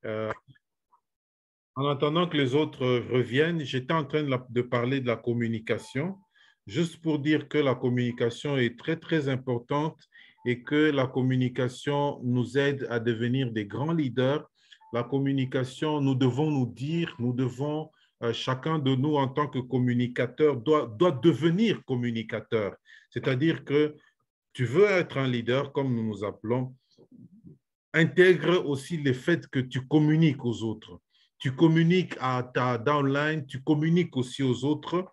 Euh, En attendant que les autres reviennent, j'étais en train de parler de la communication, juste pour dire que la communication est très, très importante et que la communication nous aide à devenir des grands leaders. La communication, nous devons nous dire, nous devons, chacun de nous en tant que communicateur, doit devenir communicateur. C'est-à-dire que tu veux être un leader, comme nous nous appelons, intègre aussi le fait que tu communiques aux autres. Tu communiques à ta downline, tu communiques aussi aux autres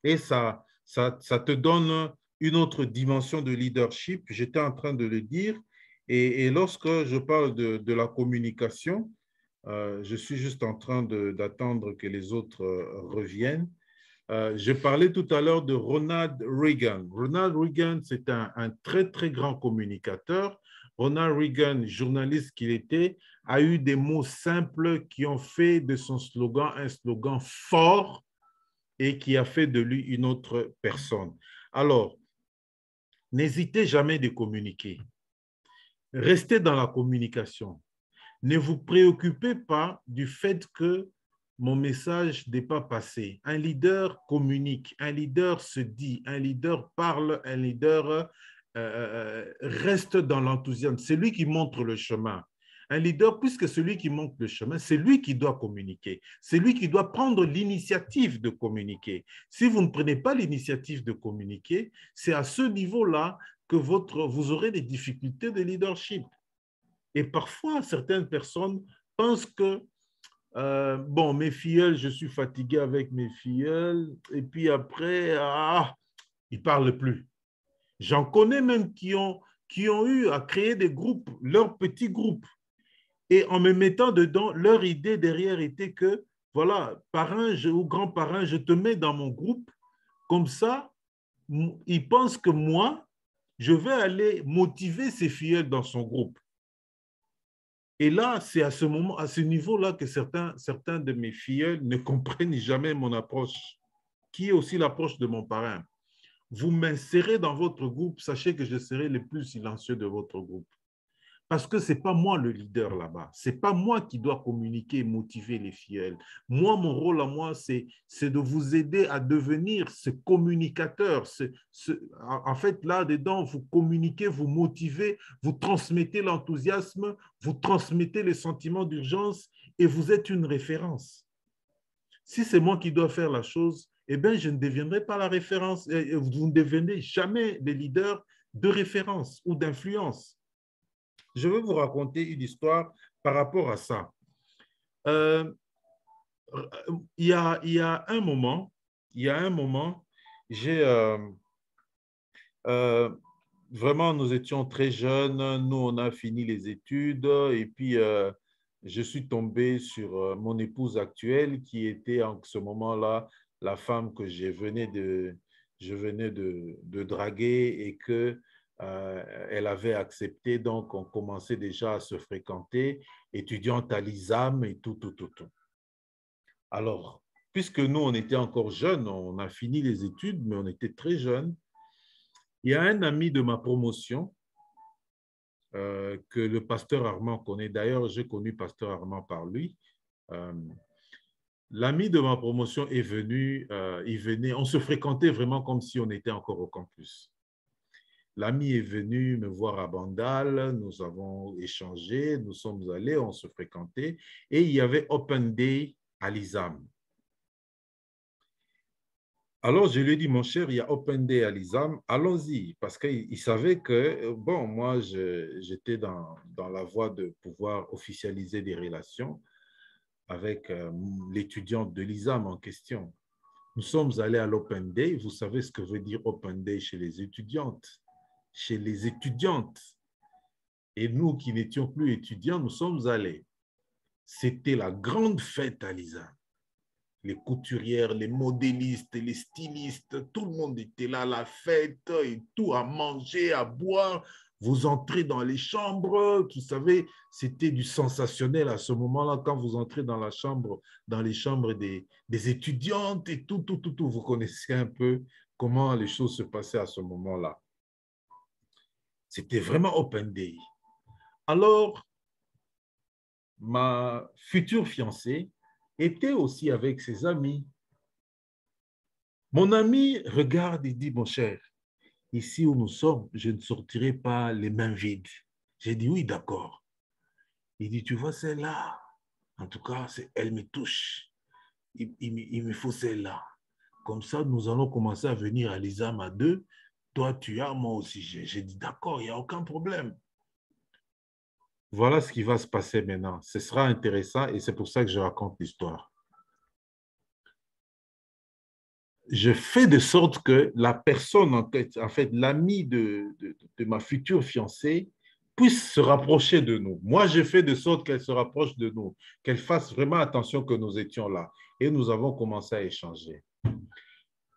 et ça te donne une autre dimension de leadership. J'étais en train de le dire. Et lorsque je parle de la communication, je suis juste en train d'attendre que les autres reviennent. Je parlais tout à l'heure de Ronald Reagan. Ronald Reagan, c'est un très, très grand communicateur. Ronald Reagan, journaliste qu'il était, a eu des mots simples qui ont fait de son slogan un slogan fort et qui a fait de lui une autre personne. Alors, n'hésitez jamais de communiquer. Restez dans la communication. Ne vous préoccupez pas du fait que mon message n'est pas passé. Un leader communique, un leader se dit, un leader parle, un leader reste dans l'enthousiasme. C'est lui qui montre le chemin. Un leader, puisque celui qui montre le chemin, c'est lui qui doit communiquer. C'est lui qui doit prendre l'initiative de communiquer. Si vous ne prenez pas l'initiative de communiquer, c'est à ce niveau-là que vous aurez des difficultés de leadership. Et parfois, certaines personnes pensent que, bon, mes filleuls, je suis fatigué avec mes filleuls, et puis après, ils ne parlent plus. J'en connais même qui ont eu à créer des groupes, leurs petits groupes. Et en me mettant dedans, leur idée derrière était que, voilà, parrain ou grand-parrain, je te mets dans mon groupe, comme ça, ils pensent que moi, je vais aller motiver ces filleuls dans son groupe. Et là, c'est à ce moment, à ce niveau-là que certains de mes filles ne comprennent jamais mon approche, qui est aussi l'approche de mon parrain. Vous m'insérez dans votre groupe, sachez que je serai le plus silencieux de votre groupe. Parce que ce n'est pas moi le leader là-bas. Ce n'est pas moi qui dois communiquer et motiver les fidèles. Moi, mon rôle à moi, c'est de vous aider à devenir ce communicateur. En fait, là-dedans, vous communiquez, vous motivez, vous transmettez l'enthousiasme, vous transmettez les sentiments d'urgence et vous êtes une référence. Si c'est moi qui dois faire la chose, eh bien, je ne deviendrai pas la référence. Vous ne devenez jamais le leader de référence ou d'influence. Je vais vous raconter une histoire par rapport à ça. Euh, il y a un moment, j'ai euh, vraiment, nous étions très jeunes, nous, on a fini les études et puis je suis tombé sur mon épouse actuelle qui était en ce moment-là la femme que je venais de draguer et que elle avait accepté. Donc, on commençait déjà à se fréquenter, étudiante à l'ISAM et tout, tout, tout, tout. Alors, puisque nous, on était encore jeunes, on a fini les études, mais on était très jeunes, il y a un ami de ma promotion que le pasteur Armand connaît. D'ailleurs, j'ai connu pasteur Armand par lui. Euh, L'ami de ma promotion est venu, il venait, on se fréquentait vraiment comme si on était encore au campus. L'ami est venu me voir à Bandal, nous avons échangé, nous sommes allés, on se fréquentait et il y avait Open Day à l'ISAM. Alors, je lui ai dit, mon cher, il y a Open Day à l'ISAM, allons-y, parce qu'il savait que, bon, moi, j'étais dans la voie de pouvoir officialiser des relations avec l'étudiante de l'ISAM en question. Nous sommes allés à l'Open Day. Vous savez ce que veut dire Open Day chez les étudiantes. Chez les étudiantes. Et nous qui n'étions plus étudiants, nous sommes allés. C'était la grande fête à l'ISAM. Les couturières, les modélistes, les stylistes, tout le monde était là, la fête et tout, à manger, à boire. Vous entrez dans les chambres, vous savez, c'était du sensationnel à ce moment-là, quand vous entrez dans la chambre, dans les chambres des étudiantes et tout, tout, tout, tout. Vous connaissez un peu comment les choses se passaient à ce moment-là. C'était vraiment open day. Alors, ma future fiancée était aussi avec ses amis. Mon ami regarde et dit, mon cher, ici où nous sommes, je ne sortirai pas les mains vides. J'ai dit, oui, d'accord. Il dit, tu vois celle-là, en tout cas, elle me touche. Il me faut celle-là. Comme ça, nous allons commencer à venir à l'ISAM à deux. Toi, tu as, moi aussi. J'ai dit, d'accord, il n'y a aucun problème. Voilà ce qui va se passer maintenant. Ce sera intéressant et c'est pour ça que je raconte l'histoire. Je fais de sorte que la personne, en fait l'ami de ma future fiancée, puisse se rapprocher de nous. Moi, je fais de sorte qu'elle se rapproche de nous, qu'elle fasse vraiment attention que nous étions là. Et nous avons commencé à échanger.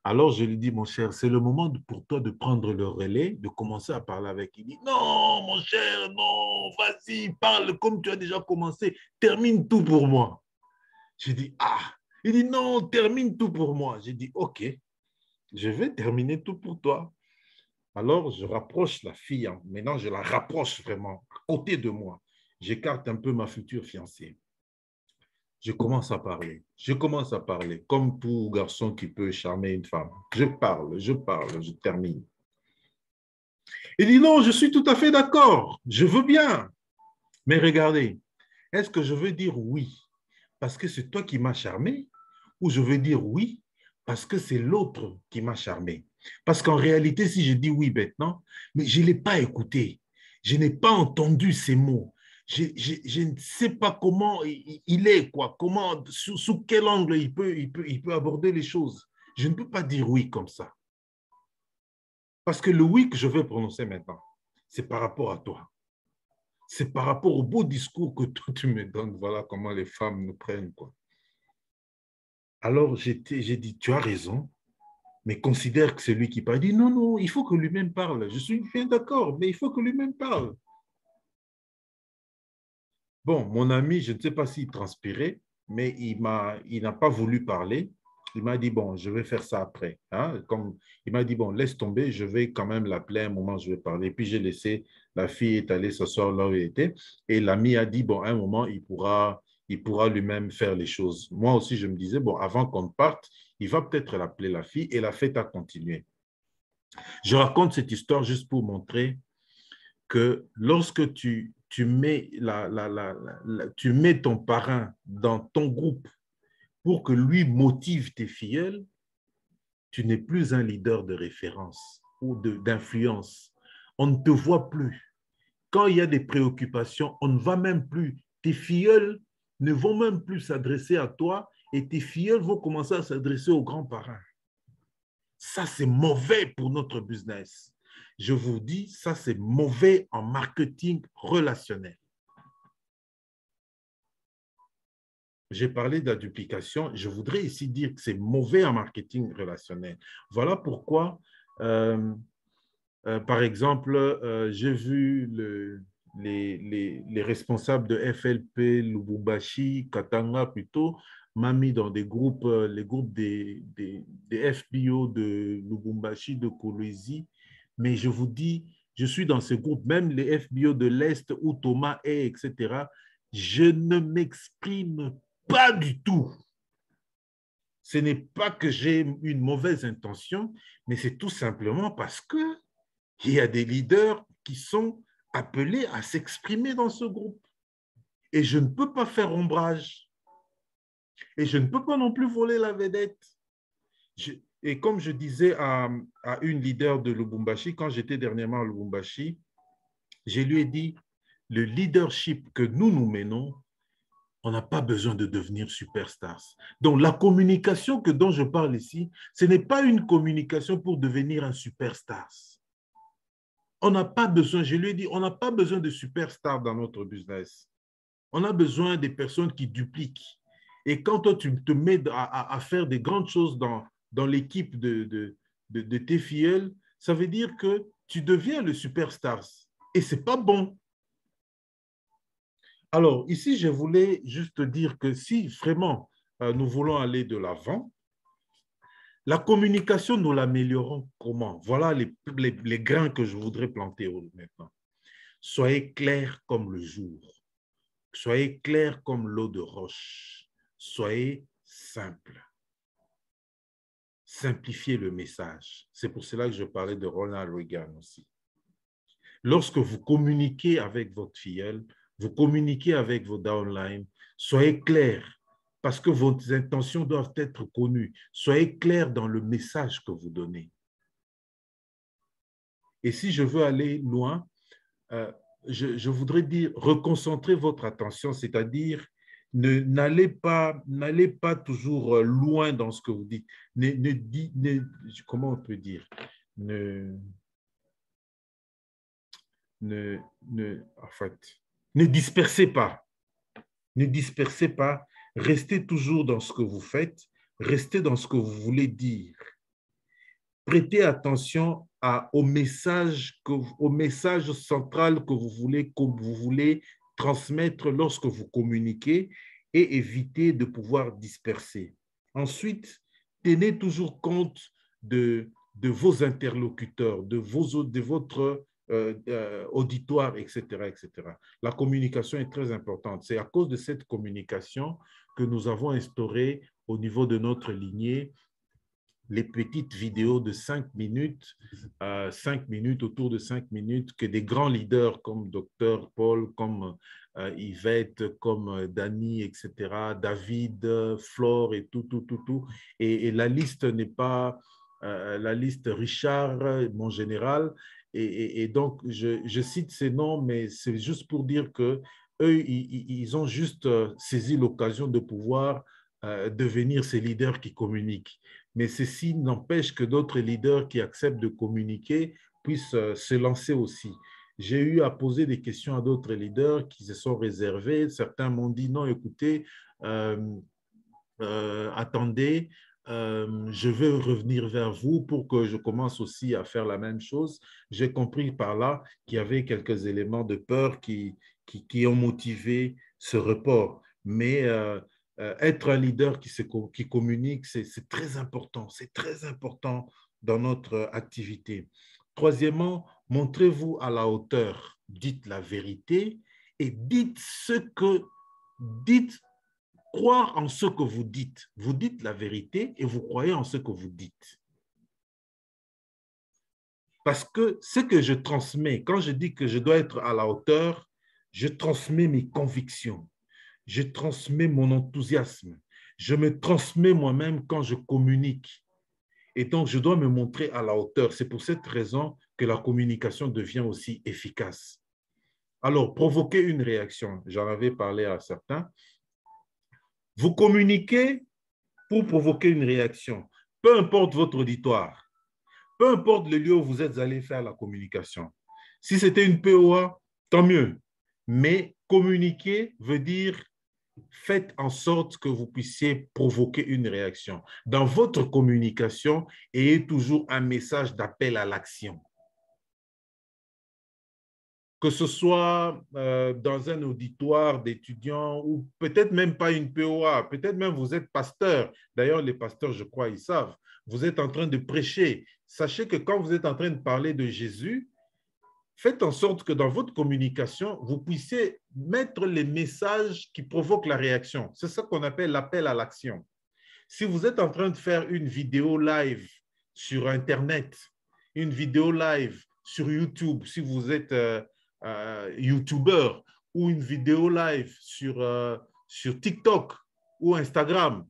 Alors, je lui dis, mon cher, c'est le moment pour toi de prendre le relais, de commencer à parler avec lui. Il dit, non, mon cher, non, vas-y, parle comme tu as déjà commencé, termine tout pour moi. J'ai dit, ah, il dit, non, termine tout pour moi. J'ai dit, ok, je vais terminer tout pour toi. Alors, je rapproche la fille. Maintenant, je la rapproche vraiment à côté de moi. J'écarte un peu ma future fiancée. Je commence à parler. Je commence à parler, comme tout garçon qui peut charmer une femme. Je parle, je termine. Il dit non, je suis tout à fait d'accord. Je veux bien. Mais regardez, est-ce que je veux dire oui parce que c'est toi qui m'as charmé ou je veux dire oui parce que c'est l'autre qui m'a charmé? Parce qu'en réalité, si je dis oui maintenant, mais je ne l'ai pas écouté. Je n'ai pas entendu ces mots. Je ne sais pas comment il est, quoi, comment, sous quel angle il peut aborder les choses. Je ne peux pas dire oui comme ça. Parce que le oui que je vais prononcer maintenant, c'est par rapport à toi. C'est par rapport au beau discours que toi tu me donnes. Voilà comment les femmes nous prennent, quoi. Alors j'ai dit, tu as raison, mais considère que c'est lui qui parle. Il dit, non, non, il faut que lui-même parle. Je suis bien d'accord, mais il faut que lui-même parle. Bon, mon ami, je ne sais pas s'il transpirait, mais il n'a pas voulu parler. Il m'a dit, bon, je vais faire ça après. Hein? Comme, il m'a dit, bon, laisse tomber, je vais quand même l'appeler un moment, je vais parler. Puis j'ai laissé, la fille est allée s'asseoir là où elle était. Et l'ami a dit, bon, à un moment, il pourra lui-même faire les choses. Moi aussi, je me disais, bon, avant qu'on parte, il va peut-être l'appeler la fille et la fête a continué. Je raconte cette histoire juste pour montrer que lorsque tu mets, tu mets ton parrain dans ton groupe pour que lui motive tes filleuls, tu n'es plus un leader de référence ou d'influence. On ne te voit plus. Quand il y a des préoccupations, on ne va même plus. Tes filleuls ne vont même plus s'adresser à toi et tes filleuls vont commencer à s'adresser aux grands parrains. Ça, c'est mauvais pour notre business. Je vous dis, ça, c'est mauvais en marketing relationnel. J'ai parlé de la duplication. Je voudrais ici dire que c'est mauvais en marketing relationnel. Voilà pourquoi, par exemple, j'ai vu les responsables de FLP, Lubumbashi, Katanga plutôt, m'a mis dans des groupes, les groupes des FBO de Lubumbashi, de Kolwezi. Mais je vous dis, je suis dans ce groupe, même les FBO de l'Est où Thomas est, etc. Je ne m'exprime pas du tout. Ce n'est pas que j'ai une mauvaise intention, mais c'est tout simplement parce qu'il y a des leaders qui sont appelés à s'exprimer dans ce groupe. Et je ne peux pas faire ombrage. Et je ne peux pas non plus voler la vedette. Et comme je disais à une leader de Lubumbashi, quand j'étais dernièrement à Lubumbashi, je lui ai dit, le leadership que nous menons, on n'a pas besoin de devenir superstars. Donc, la communication dont je parle ici, ce n'est pas une communication pour devenir un superstar. On n'a pas besoin, je lui ai dit, on n'a pas besoin de superstars dans notre business. On a besoin des personnes qui dupliquent. Et quand toi, tu te mets à faire des grandes choses dans l'équipe de tes filleuls, ça veut dire que tu deviens le superstar. Et ce n'est pas bon. Alors, ici, je voulais juste dire que si vraiment nous voulons aller de l'avant, la communication, nous l'améliorons comment? Voilà les grains que je voudrais planter maintenant. Soyez clairs comme le jour. Soyez clair comme l'eau de roche. Soyez simple. Simplifiez le message. C'est pour cela que je parlais de Ronald Reagan aussi. Lorsque vous communiquez avec votre filleule, vous communiquez avec vos downlines, soyez clair parce que vos intentions doivent être connues. Soyez clair dans le message que vous donnez. Et si je veux aller loin, je voudrais dire, reconcentrez votre attention, c'est-à-dire n'allez pas toujours loin dans ce que vous dites. Comment on peut dire? En fait, ne dispersez pas. Ne dispersez pas. Restez toujours dans ce que vous faites. Restez dans ce que vous voulez dire. Prêtez attention au message central que vous voulez transmettre lorsque vous communiquez et évitez de pouvoir disperser. Ensuite, tenez toujours compte de vos interlocuteurs, de votre auditoire, etc., etc. La communication est très importante. C'est à cause de cette communication que nous avons instauré au niveau de notre lignée les petites vidéos de 5 minutes, autour de 5 minutes, que des grands leaders comme Dr. Paul, comme Yvette, comme Dani, etc., David, Flore et tout. Et la liste n'est pas la liste Richard, mon général. Et donc, je cite ces noms, mais c'est juste pour dire que eux, ils ont juste saisi l'occasion de pouvoir devenir ces leaders qui communiquent. Mais ceci n'empêche que d'autres leaders qui acceptent de communiquer puissent se lancer aussi. J'ai eu à poser des questions à d'autres leaders qui se sont réservés. Certains m'ont dit non, écoutez, attendez, je veux revenir vers vous pour que je commence aussi à faire la même chose. J'ai compris par là qu'il y avait quelques éléments de peur qui ont motivé ce report. Mais être un leader qui communique, c'est très important. C'est très important dans notre activité. Troisièmement, montrez-vous à la hauteur. Dites la vérité et dites croire en ce que vous dites. Vous dites la vérité et vous croyez en ce que vous dites. Parce que ce que je transmets, quand je dis que je dois être à la hauteur, je transmets mes convictions, je transmets mon enthousiasme, je me transmets moi-même quand je communique. Et donc, je dois me montrer à la hauteur. C'est pour cette raison que la communication devient aussi efficace. Alors, provoquer une réaction, j'en avais parlé à certains. Vous communiquez pour provoquer une réaction, peu importe votre auditoire, peu importe le lieu où vous êtes allé faire la communication. Si c'était une POA, tant mieux. Mais communiquer veut dire faites en sorte que vous puissiez provoquer une réaction. Dans votre communication, ayez toujours un message d'appel à l'action. Que ce soit dans un auditoire d'étudiants ou peut-être même pas une POA, peut-être même vous êtes pasteur. D'ailleurs, les pasteurs, je crois, ils savent. Vous êtes en train de prêcher. Sachez que quand vous êtes en train de parler de Jésus, faites en sorte que dans votre communication, vous puissiez mettre les messages qui provoquent la réaction. C'est ça qu'on appelle l'appel à l'action. Si vous êtes en train de faire une vidéo live sur Internet, une vidéo live sur YouTube, si vous êtes YouTuber, ou une vidéo live sur TikTok ou Instagram,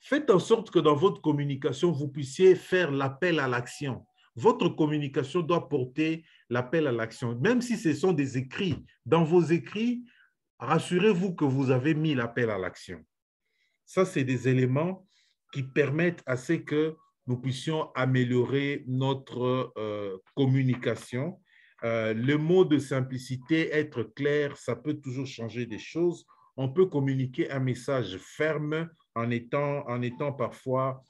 faites en sorte que dans votre communication, vous puissiez faire l'appel à l'action. Votre communication doit porter l'appel à l'action. Même si ce sont des écrits, dans vos écrits, rassurez-vous que vous avez mis l'appel à l'action. Ça, c'est des éléments qui permettent à ce que nous puissions améliorer notre communication. Le mot de simplicité, être clair, ça peut toujours changer des choses. On peut communiquer un message ferme en étant parfois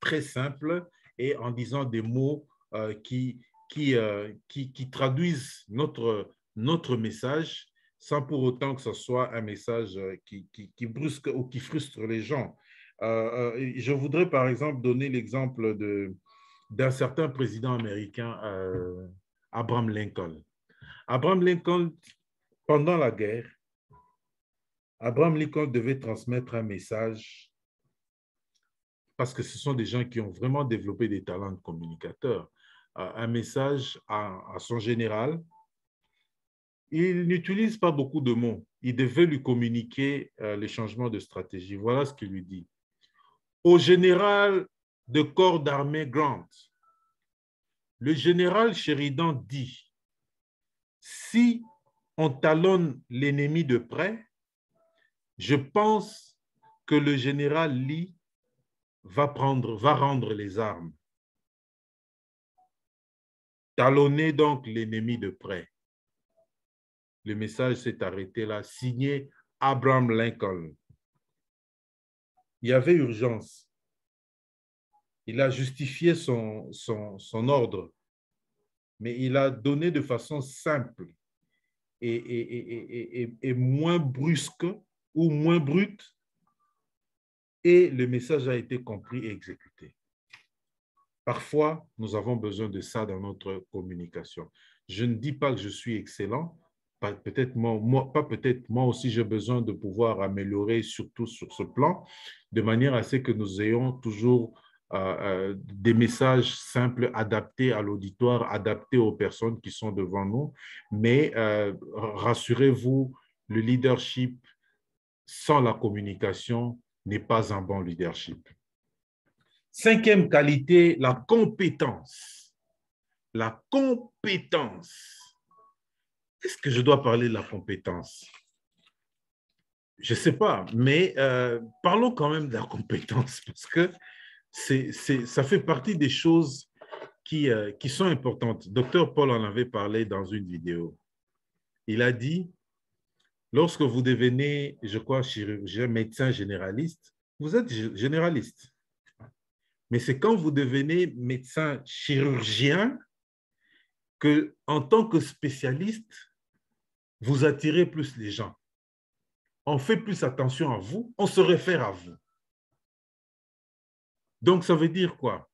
très simple et en disant des mots qui traduisent notre message sans pour autant que ce soit un message qui brusque ou qui frustre les gens. Je voudrais par exemple donner l'exemple d'un certain président américain, Abraham Lincoln. Abraham Lincoln, pendant la guerre, Abraham Lincoln devait transmettre un message parce que ce sont des gens qui ont vraiment développé des talents de communicateurs, un message à son général. Il n'utilise pas beaucoup de mots. Il devait lui communiquer les changements de stratégie. Voilà ce qu'il lui dit. Au général de corps d'armée Grant, le général Sheridan dit, si on talonne l'ennemi de près, je pense que le général Lee va rendre les armes. Talonner donc l'ennemi de près. Le message s'est arrêté là, signé Abraham Lincoln. Il y avait urgence. Il a justifié son ordre, mais il a donné de façon simple et moins brusque ou moins brute, et le message a été compris et exécuté. Parfois, nous avons besoin de ça dans notre communication. Je ne dis pas que je suis excellent, peut-être moi aussi j'ai besoin de pouvoir améliorer surtout sur ce plan, de manière à ce que nous ayons toujours des messages simples adaptés à l'auditoire, adaptés aux personnes qui sont devant nous. Mais rassurez-vous, le leadership sans la communication n'est pas un bon leadership. Cinquième qualité, la compétence. La compétence. Est-ce que je dois parler de la compétence? Je ne sais pas, mais parlons quand même de la compétence parce que ça fait partie des choses qui sont importantes. Dr Paul en avait parlé dans une vidéo. Il a dit, lorsque vous devenez, je crois, chirurgien, médecin généraliste, vous êtes généraliste. Mais c'est quand vous devenez médecin chirurgien que, en tant que spécialiste, vous attirez plus les gens. On fait plus attention à vous, on se réfère à vous. Donc, ça veut dire quoi?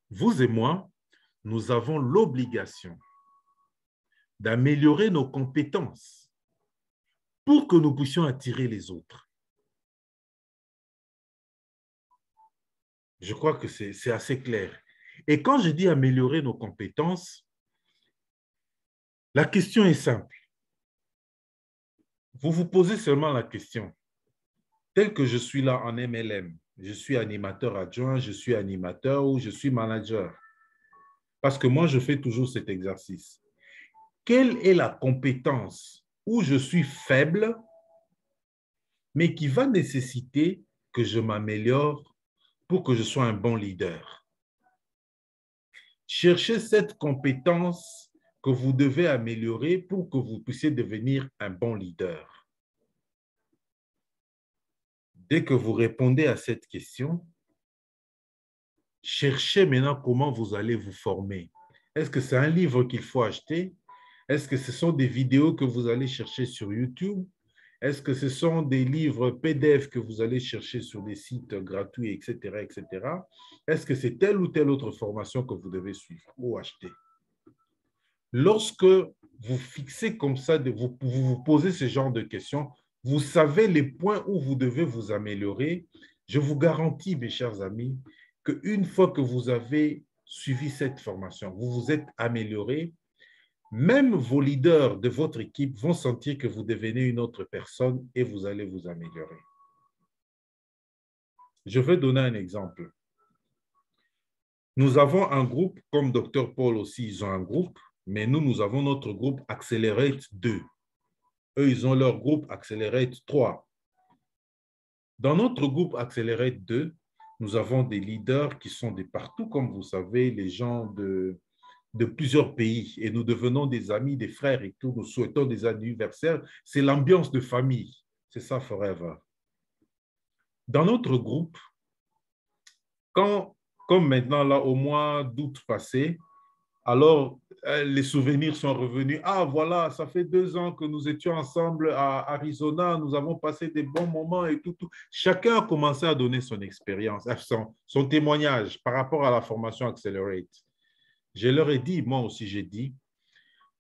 Vous et moi, nous avons l'obligation d'améliorer nos compétences pour que nous puissions attirer les autres. Je crois que c'est assez clair. Et quand je dis améliorer nos compétences, la question est simple. Vous vous posez seulement la question. Tel que je suis là en MLM, je suis animateur adjoint, je suis animateur ou je suis manager. Parce que moi, je fais toujours cet exercice. Quelle est la compétence où je suis faible, mais qui va nécessiter que je m'améliore pour que je sois un bon leader? Cherchez cette compétence que vous devez améliorer pour que vous puissiez devenir un bon leader. Dès que vous répondez à cette question, cherchez maintenant comment vous allez vous former. Est-ce que c'est un livre qu'il faut acheter? Est-ce que ce sont des vidéos que vous allez chercher sur YouTube? Est-ce que ce sont des livres PDF que vous allez chercher sur des sites gratuits, etc., etc.? Est-ce que c'est telle ou telle autre formation que vous devez suivre ou acheter? Lorsque vous fixez comme ça, vous posez ce genre de questions, vous savez les points où vous devez vous améliorer. Je vous garantis, mes chers amis, qu'une fois que vous avez suivi cette formation, vous vous êtes amélioré, même vos leaders de votre équipe vont sentir que vous devenez une autre personne et vous allez vous améliorer. Je vais donner un exemple. Nous avons un groupe, comme Dr Paul aussi, ils ont un groupe, mais nous avons notre groupe Accelerate 2. Eux, ils ont leur groupe Accelerate 3. Dans notre groupe Accelerate 2, nous avons des leaders qui sont de partout, comme vous savez, les gens de plusieurs pays, et nous devenons des amis, des frères et tout, nous souhaitons des anniversaires. C'est l'ambiance de famille. C'est ça, forever. Dans notre groupe, comme maintenant, là, au mois d'août passé, alors les souvenirs sont revenus. Ah, voilà, ça fait 2 ans que nous étions ensemble à Arizona, nous avons passé des bons moments et tout. Chacun a commencé à donner son expérience, son témoignage par rapport à la formation Accelerate. Je leur ai dit, moi aussi j'ai dit,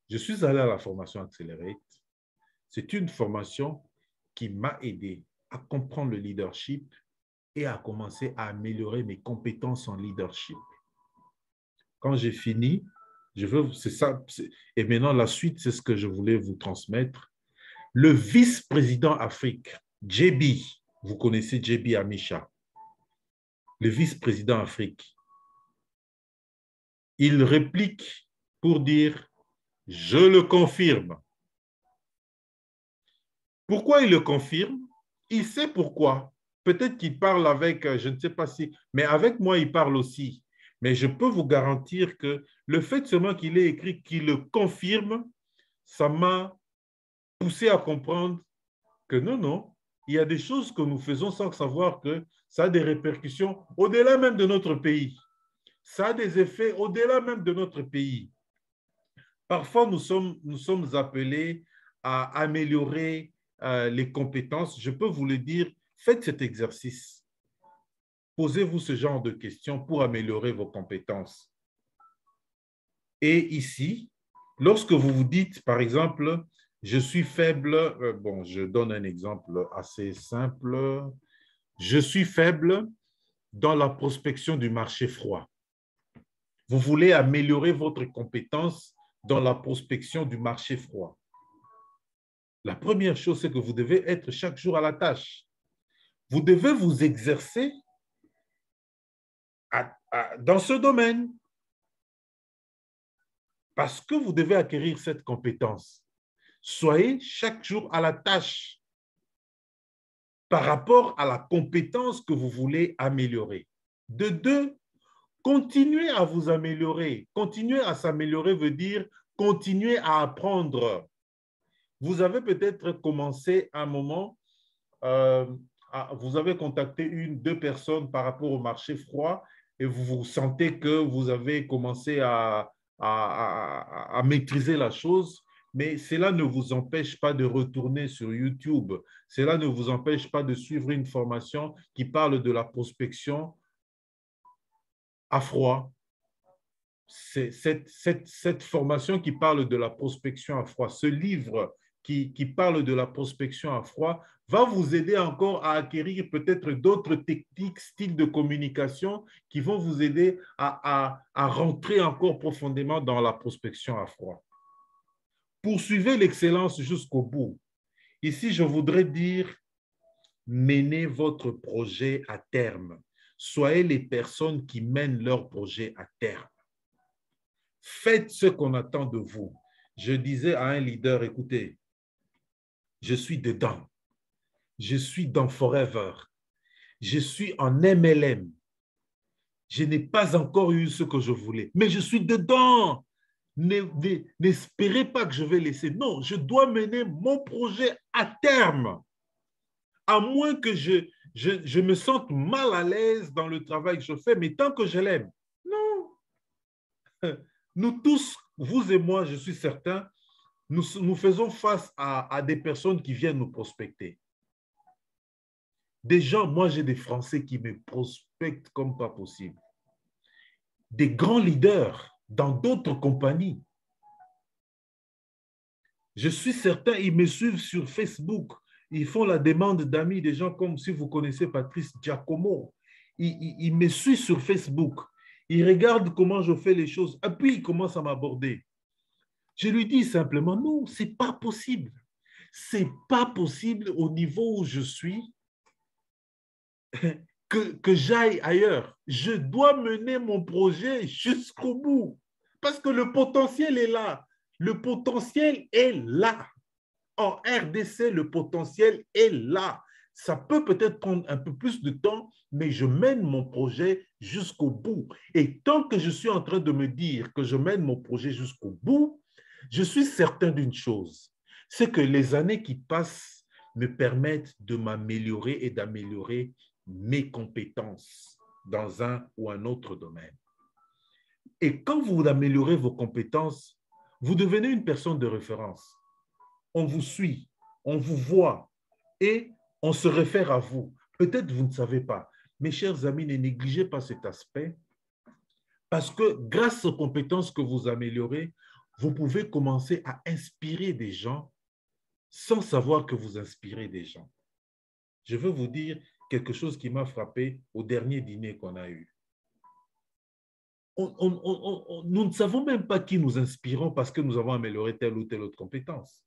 je suis allé à la formation Accelerate, C'est une formation qui m'a aidé à comprendre le leadership et à commencer à améliorer mes compétences en leadership. Quand j'ai fini, c'est ça, et maintenant la suite, c'est ce que je voulais vous transmettre. Le vice-président Afrique, JB, vous connaissez JB Amisha, le vice-président Afrique, il réplique pour dire « Je le confirme ». Pourquoi il le confirme? Il sait pourquoi. Peut-être qu'il parle avec, je ne sais pas si, mais avec moi, il parle aussi. Mais je peux vous garantir que le fait seulement qu'il ait écrit qu'il le confirme, ça m'a poussé à comprendre que non, non, il y a des choses que nous faisons sans savoir que ça a des répercussions au-delà même de notre pays. Ça a des effets au-delà même de notre pays. Parfois, nous sommes appelés à améliorer les compétences. Je peux vous le dire, faites cet exercice. Posez-vous ce genre de questions pour améliorer vos compétences. Et ici, lorsque vous vous dites, par exemple, je suis faible, bon, je donne un exemple assez simple, je suis faible dans la prospection du marché froid. Vous voulez améliorer votre compétence dans la prospection du marché froid. La première chose, c'est que vous devez être chaque jour à la tâche. Vous devez vous exercer dans ce domaine parce que vous devez acquérir cette compétence. Soyez chaque jour à la tâche par rapport à la compétence que vous voulez améliorer. De deux, continuez à vous améliorer. Continuer à s'améliorer veut dire continuer à apprendre. Vous avez peut-être commencé à un moment, vous avez contacté deux personnes par rapport au marché froid et vous sentez que vous avez commencé à maîtriser la chose, mais cela ne vous empêche pas de retourner sur YouTube. Cela ne vous empêche pas de suivre une formation qui parle de la prospection à froid. C'est cette formation qui parle de la prospection à froid, ce livre qui parle de la prospection à froid, va vous aider encore à acquérir peut-être d'autres techniques, styles de communication qui vont vous aider à rentrer encore profondément dans la prospection à froid. Poursuivez l'excellence jusqu'au bout. Ici, je voudrais dire, menez votre projet à terme. Soyez les personnes qui mènent leur projet à terme. Faites ce qu'on attend de vous. Je disais à un leader, écoutez, je suis dedans. Je suis dans Forever. Je suis en MLM. Je n'ai pas encore eu ce que je voulais, mais je suis dedans. N'espérez pas que je vais laisser. Non, je dois mener mon projet à terme. À moins que je me sente mal à l'aise dans le travail que je fais, mais tant que je l'aime. Non. Nous tous, vous et moi, je suis certain, nous faisons face à des personnes qui viennent nous prospecter. Des gens, moi j'ai des Français qui me prospectent comme pas possible. Des grands leaders dans d'autres compagnies. Je suis certain, ils me suivent sur Facebook. Ils font la demande d'amis, des gens comme si vous connaissez Patrice Giacomo. Ils me suivent sur Facebook. Ils regardent comment je fais les choses. Et puis, ils commencent à m'aborder. Je lui dis simplement, non, ce n'est pas possible. Ce n'est pas possible au niveau où je suis que j'aille ailleurs. Je dois mener mon projet jusqu'au bout parce que le potentiel est là. Le potentiel est là. En RDC, le potentiel est là. Ça peut peut-être prendre un peu plus de temps, mais je mène mon projet jusqu'au bout. Et tant que je suis en train de me dire que je mène mon projet jusqu'au bout, je suis certain d'une chose, c'est que les années qui passent me permettent de m'améliorer et d'améliorer mes compétences dans un ou un autre domaine. Et quand vous améliorez vos compétences, vous devenez une personne de référence. On vous suit, on vous voit et on se réfère à vous. Peut-être vous ne savez pas. Mes chers amis, ne négligez pas cet aspect parce que grâce aux compétences que vous améliorez, vous pouvez commencer à inspirer des gens sans savoir que vous inspirez des gens. Je veux vous dire quelque chose qui m'a frappé au dernier dîner qu'on a eu. Nous ne savons même pas qui nous inspirons parce que nous avons amélioré telle ou telle autre compétence.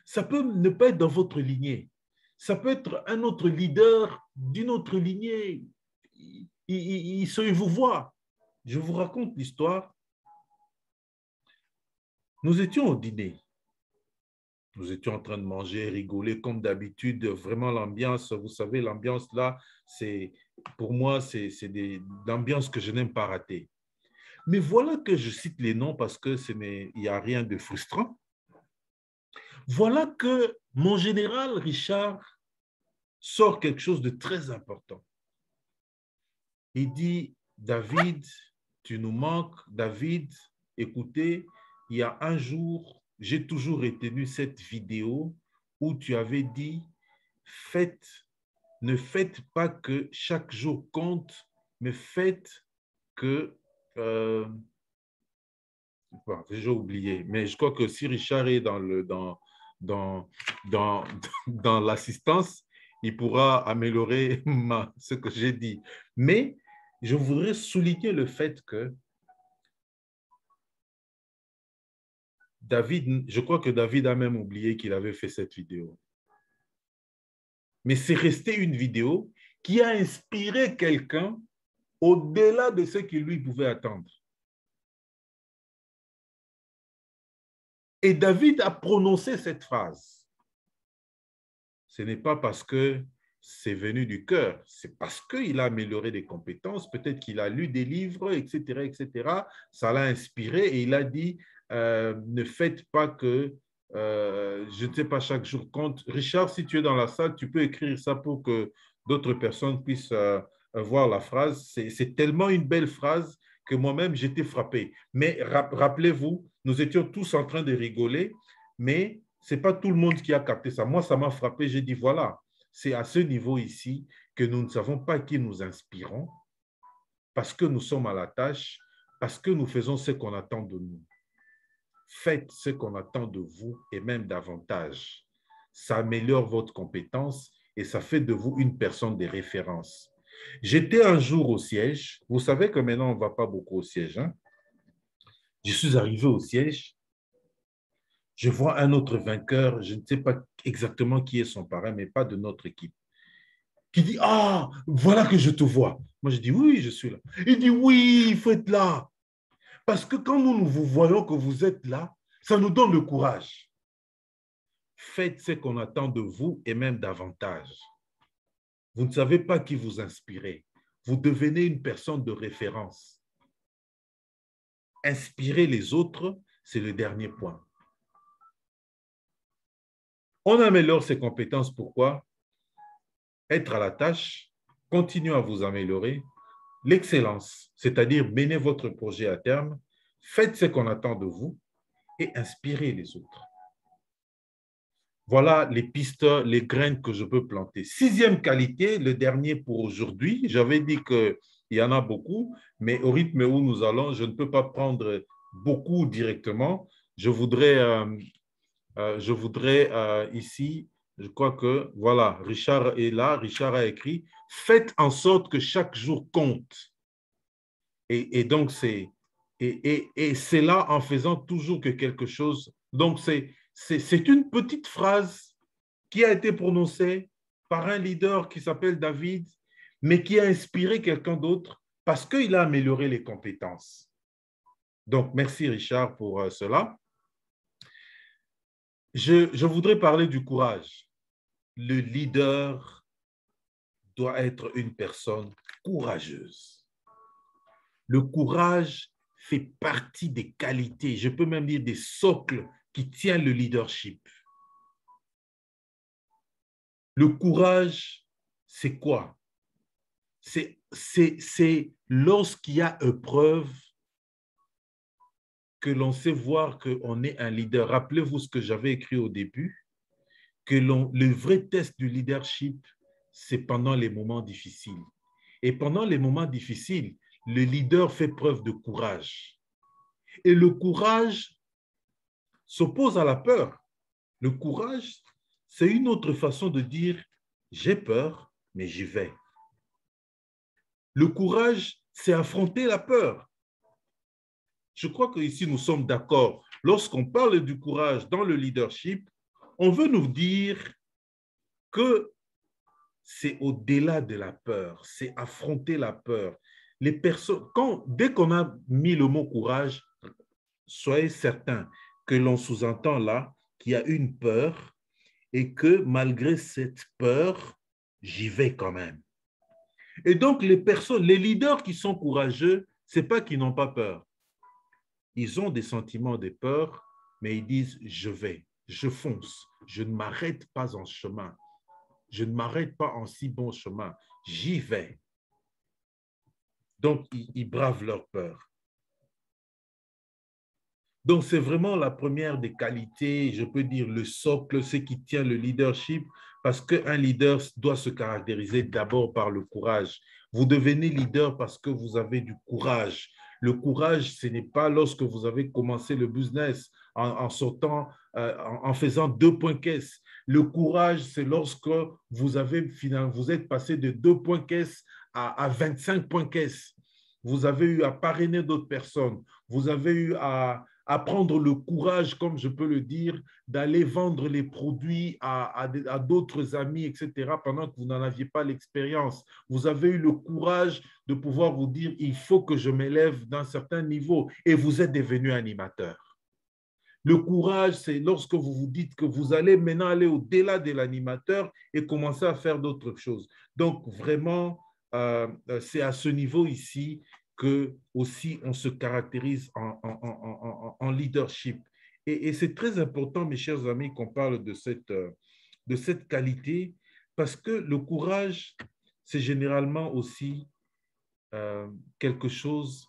Ça peut ne pas être dans votre lignée. Ça peut être un autre leader d'une autre lignée. Il vous voit. Je vous raconte l'histoire. Nous étions au dîner. Nous étions en train de manger, rigoler comme d'habitude. Vraiment l'ambiance, vous savez, l'ambiance là, pour moi, c'est l'ambiance que je n'aime pas rater. Mais voilà que je cite les noms parce qu'il n'y a rien de frustrant. Voilà que mon général Richard sort quelque chose de très important. Il dit, David, tu nous manques. David, écoutez, il y a un jour, j'ai toujours retenu cette vidéo où tu avais dit, ne faites pas que chaque jour compte, mais faites que... j'ai oublié, mais je crois que si Richard est dans, dans l'assistance, il pourra améliorer ce que j'ai dit. Mais je voudrais souligner le fait que David, je crois que David a même oublié qu'il avait fait cette vidéo. Mais c'est resté une vidéo qui a inspiré quelqu'un au-delà de ce qu'il lui pouvait attendre. Et David a prononcé cette phrase. Ce n'est pas parce que c'est venu du cœur, c'est parce qu'il a amélioré des compétences, peut-être qu'il a lu des livres, etc., etc. Ça l'a inspiré et il a dit, ne faites pas que, je ne sais pas, chaque jour compte. Richard, si tu es dans la salle, tu peux écrire ça pour que d'autres personnes puissent voir la phrase. C'est tellement une belle phrase que moi-même, j'étais frappé. Mais rappelez-vous, nous étions tous en train de rigoler, mais ce n'est pas tout le monde qui a capté ça. Moi, ça m'a frappé. J'ai dit, voilà, c'est à ce niveau ici que nous ne savons pas qui nous inspirons parce que nous sommes à la tâche, parce que nous faisons ce qu'on attend de nous. Faites ce qu'on attend de vous et même davantage. Ça améliore votre compétence et ça fait de vous une personne de référence. J'étais un jour au siège. Vous savez que maintenant, on ne va pas beaucoup au siège. Hein? Je suis arrivé au siège. Je vois un autre vainqueur, je ne sais pas exactement qui est son parrain, mais pas de notre équipe, qui dit, ah, voilà que je te vois. Moi, je dis, oui, je suis là. Il dit, oui, il faut être là. Parce que quand nous vous voyons que vous êtes là, ça nous donne le courage. Faites ce qu'on attend de vous et même davantage. Vous ne savez pas qui vous inspirez. Vous devenez une personne de référence. Inspirer les autres, c'est le dernier point. On améliore ses compétences. Pourquoi? Être à la tâche, continuez à vous améliorer. L'excellence, c'est-à-dire mener votre projet à terme, faites ce qu'on attend de vous et inspirez les autres. Voilà les pistes, les graines que je peux planter. Sixième qualité, le dernier pour aujourd'hui. J'avais dit qu'il y en a beaucoup, mais au rythme où nous allons, je ne peux pas prendre beaucoup directement. Je voudrais ici, je crois que, voilà, Richard est là, Richard a écrit, faites en sorte que chaque jour compte. Et donc, c'est là en faisant toujours que quelque chose. Donc, c'est une petite phrase qui a été prononcée par un leader qui s'appelle David, mais qui a inspiré quelqu'un d'autre parce qu'il a amélioré les compétences. Donc, merci Richard pour cela. Je voudrais parler du courage. Le leader doit être une personne courageuse. Le courage fait partie des qualités, je peux même dire des socles qui tiennent le leadership. Le courage, c'est quoi? C'est lorsqu'il y a épreuve que l'on sait voir qu'on est un leader. Rappelez-vous ce que j'avais écrit au début, que le vrai test du leadership, c'est pendant les moments difficiles. Et pendant les moments difficiles, le leader fait preuve de courage. Et le courage s'oppose à la peur. Le courage c'est une autre façon de dire j'ai peur, mais j'y vais. Le courage, c'est affronter la peur. Je crois qu'ici, nous sommes d'accord. Lorsqu'on parle du courage dans le leadership, on veut nous dire que c'est au-delà de la peur, c'est affronter la peur. Les personnes, dès qu'on a mis le mot courage, soyez certains que l'on sous-entend là qu'il y a une peur et que malgré cette peur, j'y vais quand même. Et donc, les personnes, les leaders qui sont courageux, ce n'est pas qu'ils n'ont pas peur. Ils ont des sentiments de peur, mais ils disent, je vais, je fonce, je ne m'arrête pas en chemin. Je ne m'arrête pas en si bon chemin. J'y vais. Donc, ils bravent leur peur. Donc, c'est vraiment la première des qualités, je peux dire le socle, ce qui tient le leadership, parce qu'un leader doit se caractériser d'abord par le courage. Vous devenez leader parce que vous avez du courage. Le courage, ce n'est pas lorsque vous avez commencé le business en sortant, en faisant 2 points caisse. Le courage, c'est lorsque vous êtes passé de 2 points caisse à 25 points caisse. Vous avez eu à parrainer d'autres personnes. Vous avez eu à prendre le courage, comme je peux le dire, d'aller vendre les produits à d'autres amis, etc., pendant que vous n'en aviez pas l'expérience. Vous avez eu le courage de pouvoir vous dire, il faut que je m'élève d'un certain niveau, et vous êtes devenu animateur. Le courage, c'est lorsque vous vous dites que vous allez maintenant aller au-delà de l'animateur et commencer à faire d'autres choses. Donc, vraiment, c'est à ce niveau ici que aussi on se caractérise en leadership. Et c'est très important, mes chers amis, qu'on parle de cette qualité, parce que le courage, c'est généralement aussi quelque chose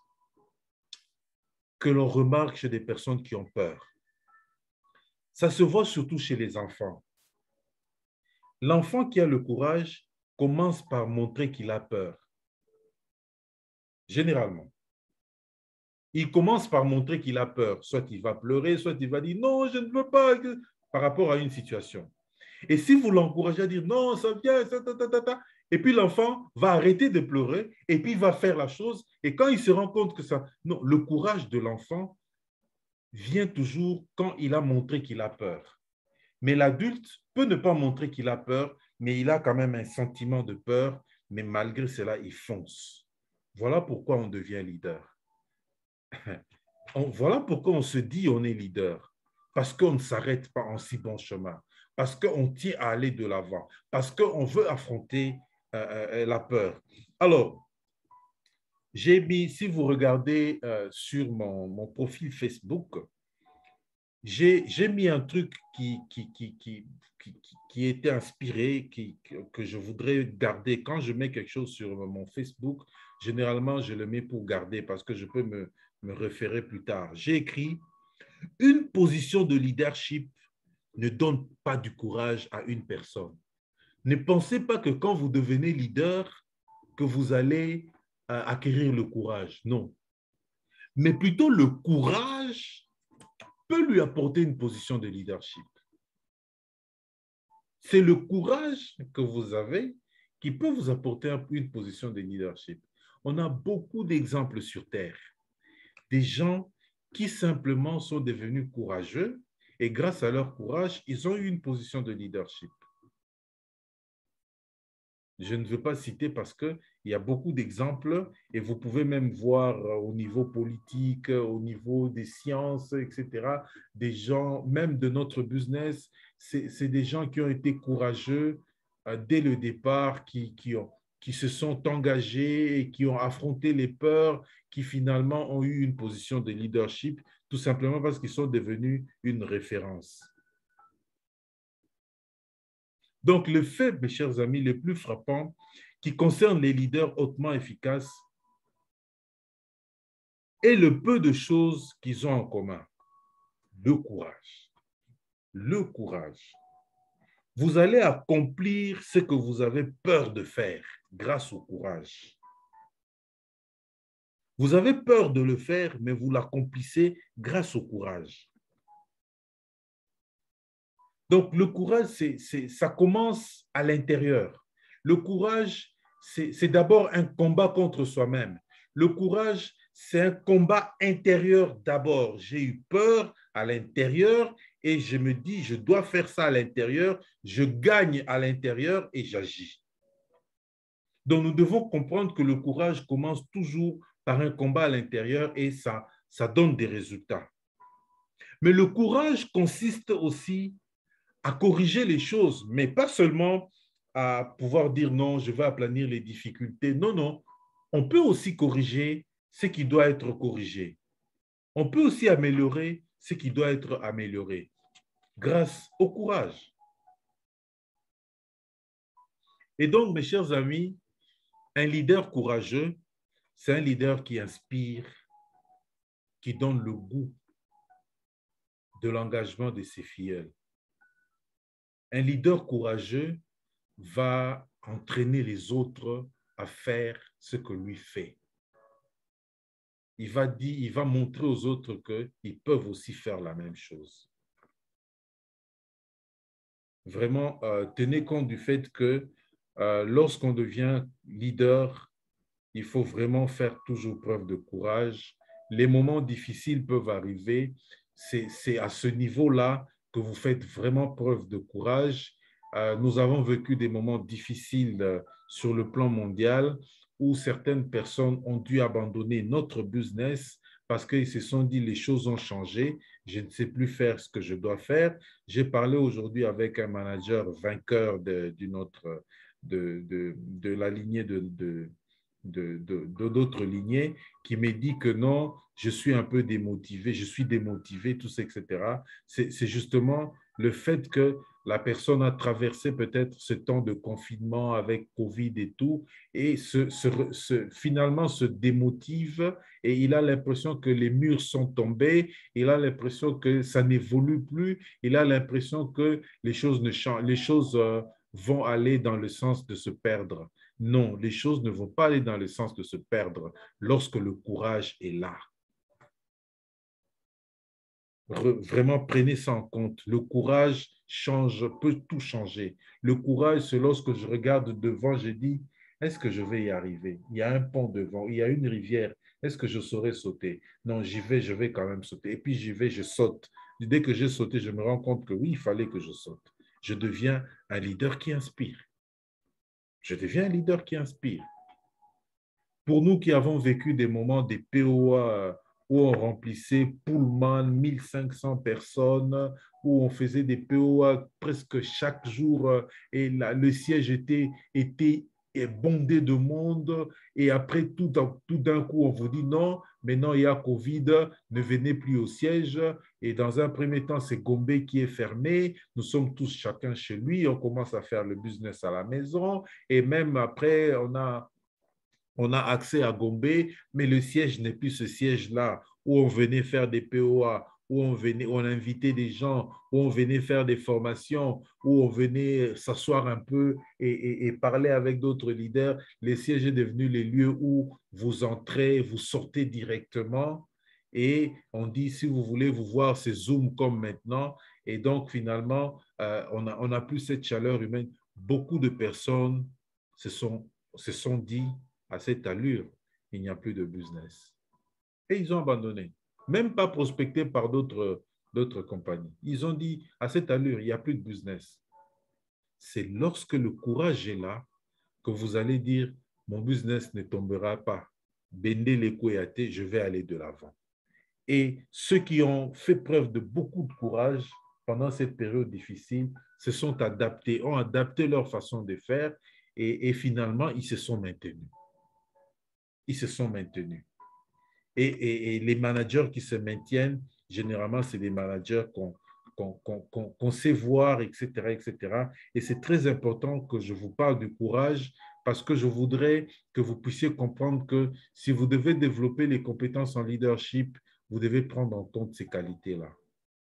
que l'on remarque chez des personnes qui ont peur. Ça se voit surtout chez les enfants. L'enfant qui a le courage commence par montrer qu'il a peur. Généralement. Il commence par montrer qu'il a peur. Soit il va pleurer, soit il va dire non, je ne veux pas, par rapport à une situation. Et si vous l'encouragez à dire non, ça vient, et puis l'enfant va arrêter de pleurer et puis il va faire la chose. Et quand il se rend compte que ça... Non, le courage de l'enfant vient toujours quand il a montré qu'il a peur. Mais l'adulte peut ne pas montrer qu'il a peur, mais il a quand même un sentiment de peur, mais malgré cela, il fonce. Voilà pourquoi on devient leader. Voilà pourquoi on se dit on est leader. Parce qu'on ne s'arrête pas en si bon chemin. Parce qu'on tient à aller de l'avant. Parce qu'on veut affronter la peur. Alors, j'ai mis, si vous regardez sur mon profil Facebook, j'ai mis un truc qui était inspiré, que je voudrais garder. Quand je mets quelque chose sur mon Facebook, généralement, je le mets pour garder parce que je peux me référer plus tard. J'ai écrit « Une position de leadership ne donne pas du courage à une personne. Ne pensez pas que quand vous devenez leader, que vous allez acquérir le courage. Non. Mais plutôt le courage peut lui apporter une position de leadership. C'est le courage que vous avez qui peut vous apporter une position de leadership. On a beaucoup d'exemples sur Terre. Des gens qui simplement sont devenus courageux et grâce à leur courage, ils ont eu une position de leadership. Je ne veux pas citer parce qu'il y a beaucoup d'exemples et vous pouvez même voir au niveau politique, au niveau des sciences, etc., des gens, même de notre business, c'est des gens qui ont été courageux dès le départ, qui se sont engagés et qui ont affronté les peurs, qui finalement ont eu une position de leadership, tout simplement parce qu'ils sont devenus une référence. Donc, le fait, mes chers amis, le plus frappant qui concerne les leaders hautement efficaces est le peu de choses qu'ils ont en commun. Le courage. Le courage. Vous allez accomplir ce que vous avez peur de faire grâce au courage. Vous avez peur de le faire, mais vous l'accomplissez grâce au courage. Donc, le courage, ça commence à l'intérieur. Le courage, c'est d'abord un combat contre soi-même. Le courage, c'est un combat intérieur d'abord. J'ai eu peur à l'intérieur et je me dis, je dois faire ça à l'intérieur, je gagne à l'intérieur et j'agis. Donc, nous devons comprendre que le courage commence toujours par un combat à l'intérieur et ça donne des résultats. Mais le courage consiste aussi à corriger les choses, mais pas seulement à pouvoir dire non, je vais aplanir les difficultés. Non, non. On peut aussi corriger ce qui doit être corrigé. On peut aussi améliorer ce qui doit être amélioré grâce au courage. Et donc, mes chers amis, un leader courageux, c'est un leader qui inspire, qui donne le goût de l'engagement de ses fidèles. Un leader courageux va entraîner les autres à faire ce que lui fait. Il va montrer aux autres qu'ils peuvent aussi faire la même chose. Vraiment, tenez compte du fait que lorsqu'on devient leader, il faut vraiment faire toujours preuve de courage. Les moments difficiles peuvent arriver. C'est à ce niveau-là que vous faites vraiment preuve de courage. Nous avons vécu des moments difficiles sur le plan mondial où certaines personnes ont dû abandonner notre business parce qu'ils se sont dit les choses ont changé, je ne sais plus faire ce que je dois faire. J'ai parlé aujourd'hui avec un manager vainqueur de la lignée d'autres lignées qui me dit que non, je suis un peu démotivé, je suis démotivé, tout ça, etc. C'est justement le fait que la personne a traversé peut-être ce temps de confinement avec Covid et tout, et finalement se démotive et il a l'impression que les murs sont tombés, il a l'impression que ça n'évolue plus, il a l'impression que les choses ne changent, les choses vont aller dans le sens de se perdre. Non, les choses ne vont pas aller dans le sens de se perdre lorsque le courage est là. Vraiment, prenez ça en compte. Le courage peut tout changer. Le courage, c'est lorsque je regarde devant, je dis, est-ce que je vais y arriver? Il y a un pont devant, il y a une rivière. Est-ce que je saurais sauter? Non, j'y vais, je vais quand même sauter. Et puis j'y vais, je saute. Dès que j'ai sauté, je me rends compte que oui, il fallait que je saute. Je deviens un leader qui inspire. Je deviens un leader qui inspire. Pour nous qui avons vécu des moments des POA où on remplissait Pullman, 1500 personnes, où on faisait des POA presque chaque jour et le siège était bondé de monde et après tout d'un coup on vous dit non, maintenant il y a Covid, ne venez plus au siège et dans un premier temps c'est Gombe qui est fermé, nous sommes tous chacun chez lui, on commence à faire le business à la maison et même après on a accès à Gombe, mais le siège n'est plus ce siège-là où on venait faire des POA, où on invitait des gens, où on venait faire des formations, où on venait s'asseoir un peu et parler avec d'autres leaders. Le siège est devenu les lieux où vous entrez, vous sortez directement et on dit, si vous voulez vous voir, c'est Zoom comme maintenant. Et donc, finalement, on n'a plus cette chaleur humaine. Beaucoup de personnes se sont dit, à cette allure, il n'y a plus de business. Et ils ont abandonné. Même pas prospecté par d'autres compagnies. Ils ont dit, à cette allure, il n'y a plus de business. C'est lorsque le courage est là que vous allez dire, mon business ne tombera pas. Bende les Kouéate, je vais aller de l'avant. Et ceux qui ont fait preuve de beaucoup de courage pendant cette période difficile se sont adaptés, ont adapté leur façon de faire et finalement, ils se sont maintenus. Ils se sont maintenus. Et les managers qui se maintiennent, généralement, c'est des managers qu'on sait voir, etc., etc. Et c'est très important que je vous parle du courage parce que je voudrais que vous puissiez comprendre que si vous devez développer les compétences en leadership, vous devez prendre en compte ces qualités-là,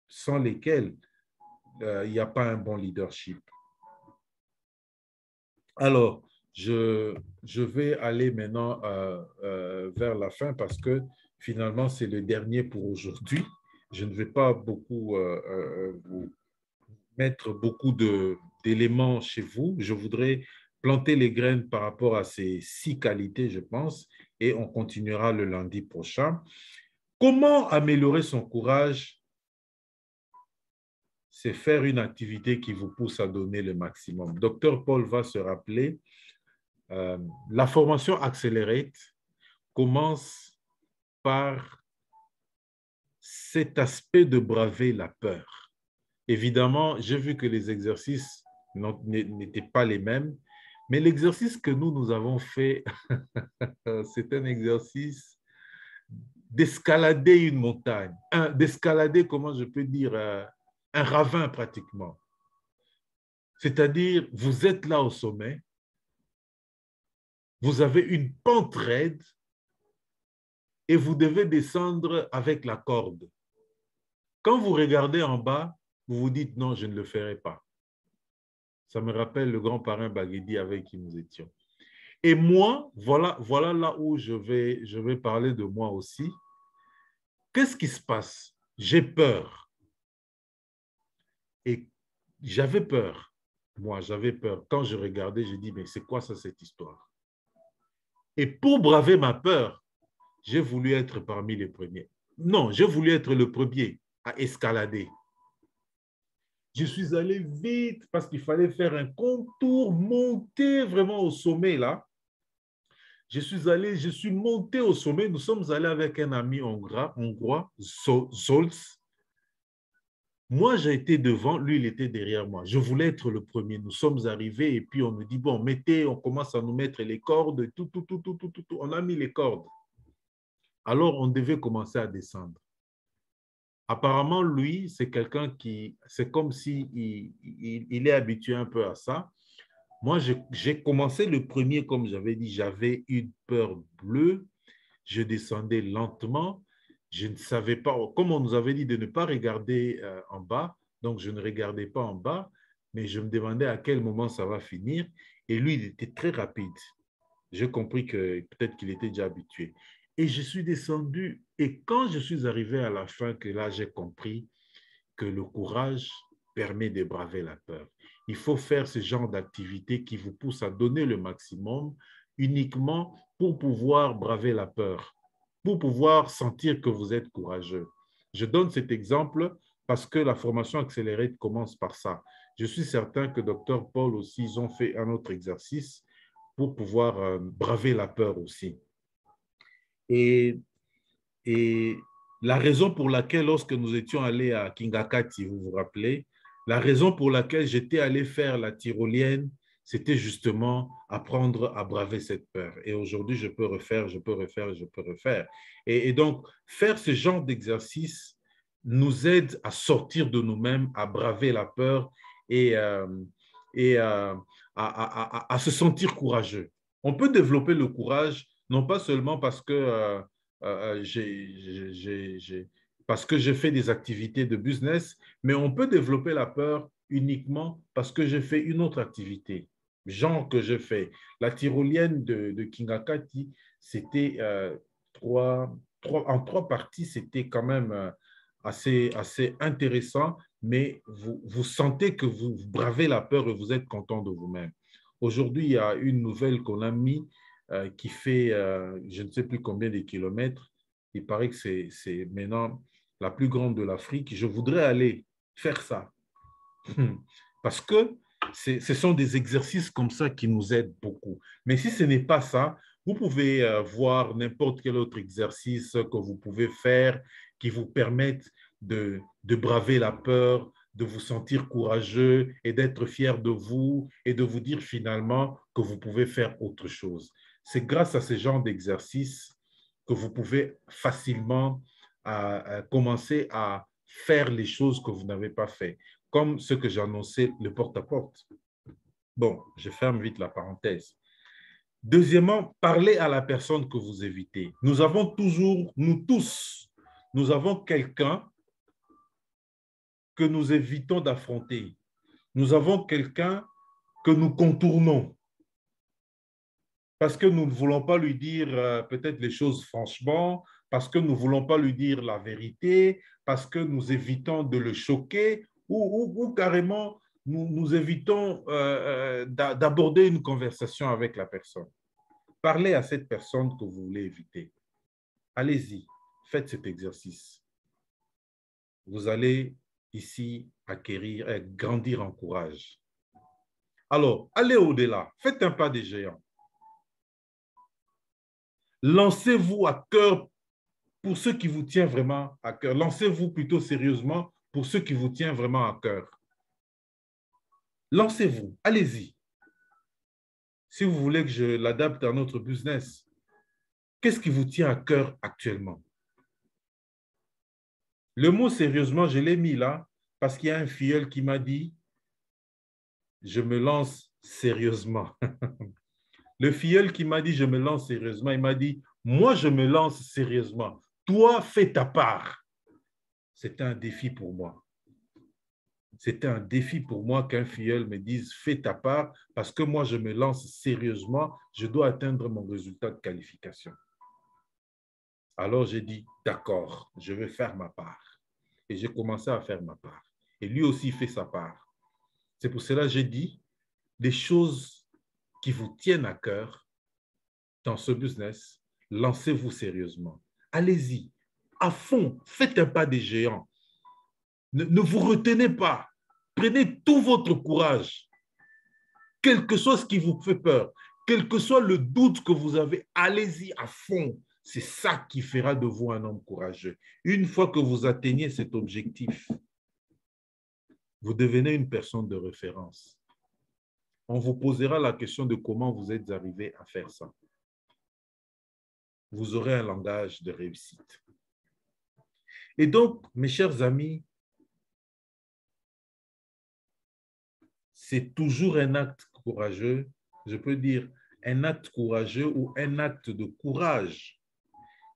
sans lesquelles il n'y a pas un bon leadership. Alors, je vais aller maintenant vers la fin parce que finalement, c'est le dernier pour aujourd'hui. Je ne vais pas beaucoup mettre beaucoup d'éléments chez vous. Je voudrais planter les graines par rapport à ces 6 qualités, je pense, et on continuera le lundi prochain. Comment améliorer son courage? C'est faire une activité qui vous pousse à donner le maximum. Docteur Paul va se rappeler, euh, la formation Accelerate commence par cet aspect de braver la peur. Évidemment, j'ai vu que les exercices n'étaient pas les mêmes, mais l'exercice que nous avons fait, c'est un exercice d'escalader une montagne, d'escalader, comment je peux dire, un ravin pratiquement. C'est-à-dire, vous êtes là au sommet, vous avez une pente raide et vous devez descendre avec la corde. Quand vous regardez en bas, vous vous dites non, je ne le ferai pas. Ça me rappelle le grand parrain Baguedi avec qui nous étions. Et moi, voilà là où je vais parler de moi aussi. Qu'est-ce qui se passe? J'ai peur. Et j'avais peur. Moi, j'avais peur. Quand je regardais, j'ai dit, mais c'est quoi ça, cette histoire? Et pour braver ma peur, j'ai voulu être parmi les premiers. Non, j'ai voulu être le premier à escalader. Je suis allé vite parce qu'il fallait faire un contour, monter vraiment au sommet là. Je suis monté au sommet. Nous sommes allés avec un ami hongrois, Zolz. Moi, j'ai été devant, lui, il était derrière moi. Je voulais être le premier. Nous sommes arrivés et puis on me dit, bon, mettez, on commence à nous mettre les cordes, tout. On a mis les cordes. Alors, on devait commencer à descendre. Apparemment, lui, c'est quelqu'un qui, c'est comme si il est habitué un peu à ça. Moi, j'ai commencé le premier, comme j'avais dit, j'avais une peur bleue. Je descendais lentement. Je ne savais pas, comme on nous avait dit de ne pas regarder en bas, donc je ne regardais pas en bas, mais je me demandais à quel moment ça va finir. Et lui, il était très rapide. J'ai compris que peut-être qu'il était déjà habitué. Et je suis descendu. Et quand je suis arrivé à la fin, que là, j'ai compris que le courage permet de braver la peur. Il faut faire ce genre d'activité qui vous pousse à donner le maximum uniquement pour pouvoir braver la peur, pour pouvoir sentir que vous êtes courageux. Je donne cet exemple parce que la formation accélérée commence par ça. Je suis certain que Dr Paul aussi, ils ont fait un autre exercice pour pouvoir braver la peur aussi. Et, et la raison pour laquelle, lorsque nous étions allés à Kingakati, vous vous rappelez, la raison pour laquelle j'étais allé faire la tyrolienne, c'était justement apprendre à braver cette peur. Et aujourd'hui, je peux refaire. Et donc, faire ce genre d'exercice nous aide à sortir de nous-mêmes, à braver la peur et, et à se sentir courageux. On peut développer le courage, non pas seulement parce que parce que j'ai fait des activités de business, mais on peut développer la peur uniquement parce que j'ai fait une autre activité, genre que j'ai fait. La tyrolienne de Kingakati, c'était en 3 parties, c'était quand même assez intéressant, mais vous sentez que vous bravez la peur et vous êtes content de vous-même. Aujourd'hui, il y a une nouvelle qu'on a mis qui fait je ne sais plus combien de kilomètres. Il paraît que c'est maintenant la plus grande de l'Afrique. Je voudrais aller faire ça. Parce que ce sont des exercices comme ça qui nous aident beaucoup. Mais si ce n'est pas ça, vous pouvez voir n'importe quel autre exercice que vous pouvez faire qui vous permettent de braver la peur, de vous sentir courageux et d'être fier de vous et de vous dire finalement que vous pouvez faire autre chose. C'est grâce à ce genre d'exercice que vous pouvez facilement commencer à faire les choses que vous n'avez pas fait, comme ce que j'ai annoncé, le porte-à-porte. Bon, je ferme vite la parenthèse. Deuxièmement, parlez à la personne que vous évitez. Nous avons toujours, nous tous, nous avons quelqu'un que nous évitons d'affronter. Nous avons quelqu'un que nous contournons parce que nous ne voulons pas lui dire peut-être les choses franchement, parce que nous ne voulons pas lui dire la vérité, parce que nous évitons de le choquer ou carrément, nous évitons d'aborder une conversation avec la personne. Parlez à cette personne que vous voulez éviter. Allez-y, faites cet exercice. Vous allez ici acquérir, grandir en courage. Alors, allez au-delà, faites un pas des géants. Lancez-vous à cœur pour ce qui vous tient vraiment à cœur. Lancez-vous plutôt sérieusement pour ce qui vous tient vraiment à cœur. Lancez-vous, allez-y. Si vous voulez que je l'adapte à notre business, qu'est-ce qui vous tient à cœur actuellement? Le mot sérieusement, je l'ai mis là parce qu'il y a un filleul qui m'a dit « Je me lance sérieusement ». Le filleul qui m'a dit « Je me lance sérieusement », il m'a dit « Moi, je me lance sérieusement. Toi, fais ta part. » C'était un défi pour moi. C'était un défi pour moi qu'un filleul me dise « Fais ta part » parce que moi, je me lance sérieusement. Je dois atteindre mon résultat de qualification. Alors, j'ai dit « D'accord, je vais faire ma part. » Et j'ai commencé à faire ma part. Et lui aussi fait sa part. C'est pour cela que j'ai dit des choses qui vous tiennent à cœur dans ce business, lancez-vous sérieusement. Allez-y, à fond, faites un pas des géants. Ne vous retenez pas. Prenez tout votre courage, quel que soit ce qui vous fait peur, quel que soit le doute que vous avez, allez-y à fond. C'est ça qui fera de vous un homme courageux. Une fois que vous atteignez cet objectif, vous devenez une personne de référence. On vous posera la question de comment vous êtes arrivé à faire ça. Vous aurez un langage de réussite. Et donc, mes chers amis, c'est toujours un acte courageux, je peux dire un acte courageux ou un acte de courage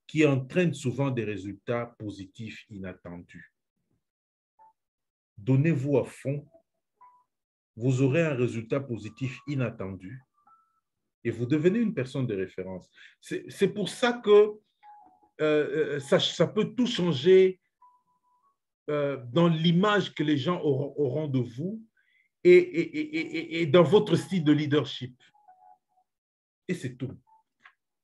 qui entraîne souvent des résultats positifs inattendus. Donnez-vous à fond, vous aurez un résultat positif inattendu et vous devenez une personne de référence. C'est pour ça que ça peut tout changer dans l'image que les gens auront de vous et dans votre style de leadership. Et c'est tout.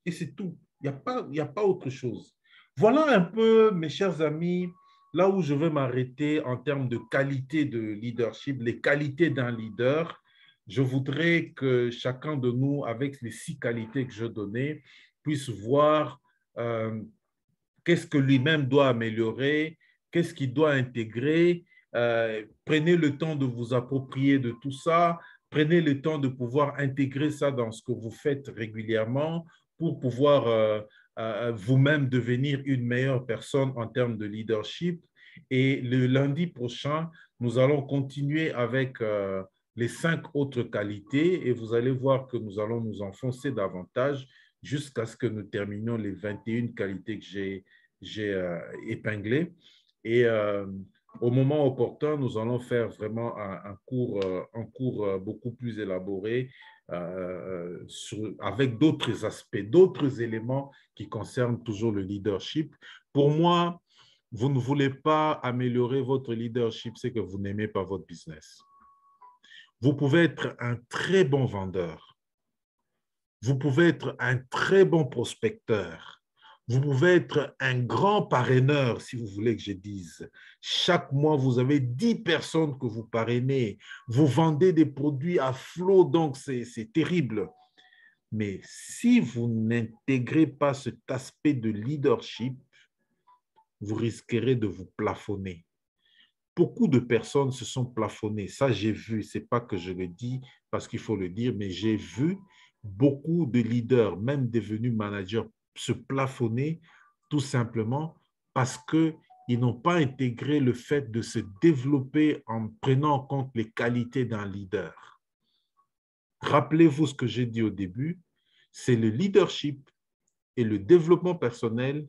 Et c'est tout. Il n'y a pas autre chose. Voilà un peu, mes chers amis, là où je vais m'arrêter en termes de qualité de leadership, les qualités d'un leader. Je voudrais que chacun de nous, avec les 6 qualités que je donnais, puisse voir qu'est-ce que lui-même doit améliorer, qu'est-ce qu'il doit intégrer. Prenez le temps de vous approprier de tout ça. Prenez le temps de pouvoir intégrer ça dans ce que vous faites régulièrement pour pouvoir vous-même devenir une meilleure personne en termes de leadership. Et le lundi prochain, nous allons continuer avec les 5 autres qualités et vous allez voir que nous allons nous enfoncer davantage jusqu'à ce que nous terminions les 21 qualités que j'ai épinglées. Et au moment opportun, nous allons faire vraiment un cours beaucoup plus élaboré avec d'autres aspects, d'autres éléments qui concernent toujours le leadership. Pour moi, vous ne voulez pas améliorer votre leadership, c'est que vous n'aimez pas votre business. Vous pouvez être un très bon vendeur. Vous pouvez être un très bon prospecteur. Vous pouvez être un grand parraineur, si vous voulez que je dise. Chaque mois, vous avez 10 personnes que vous parrainez. Vous vendez des produits à flot, donc c'est terrible. Mais si vous n'intégrez pas cet aspect de leadership, vous risquerez de vous plafonner. Beaucoup de personnes se sont plafonnées. Ça, j'ai vu. Ce n'est pas que je le dis parce qu'il faut le dire, mais j'ai vu beaucoup de leaders, même devenus managers, se plafonner tout simplement parce qu'ils n'ont pas intégré le fait de se développer en prenant en compte les qualités d'un leader. Rappelez-vous ce que j'ai dit au début, c'est le leadership et le développement personnel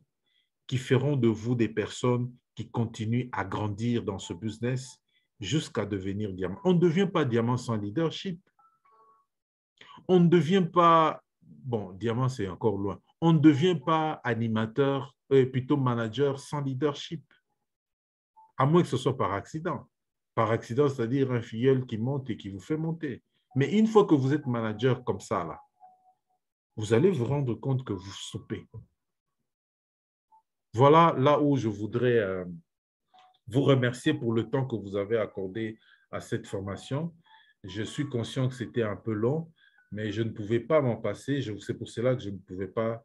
qui feront de vous des personnes qui continuent à grandir dans ce business jusqu'à devenir diamant. On ne devient pas diamant sans leadership. On ne devient pas, bon, diamant c'est encore loin, on ne devient pas plutôt manager sans leadership, à moins que ce soit par accident. par accident, c'est-à-dire un filleul qui monte et qui vous fait monter. Mais une fois que vous êtes manager comme ça, là, vous allez vous rendre compte que vous stoppez. Voilà là où je voudrais vous remercier pour le temps que vous avez accordé à cette formation. Je suis conscient que c'était un peu long, mais je ne pouvais pas m'en passer. C'est pour cela que je ne pouvais pas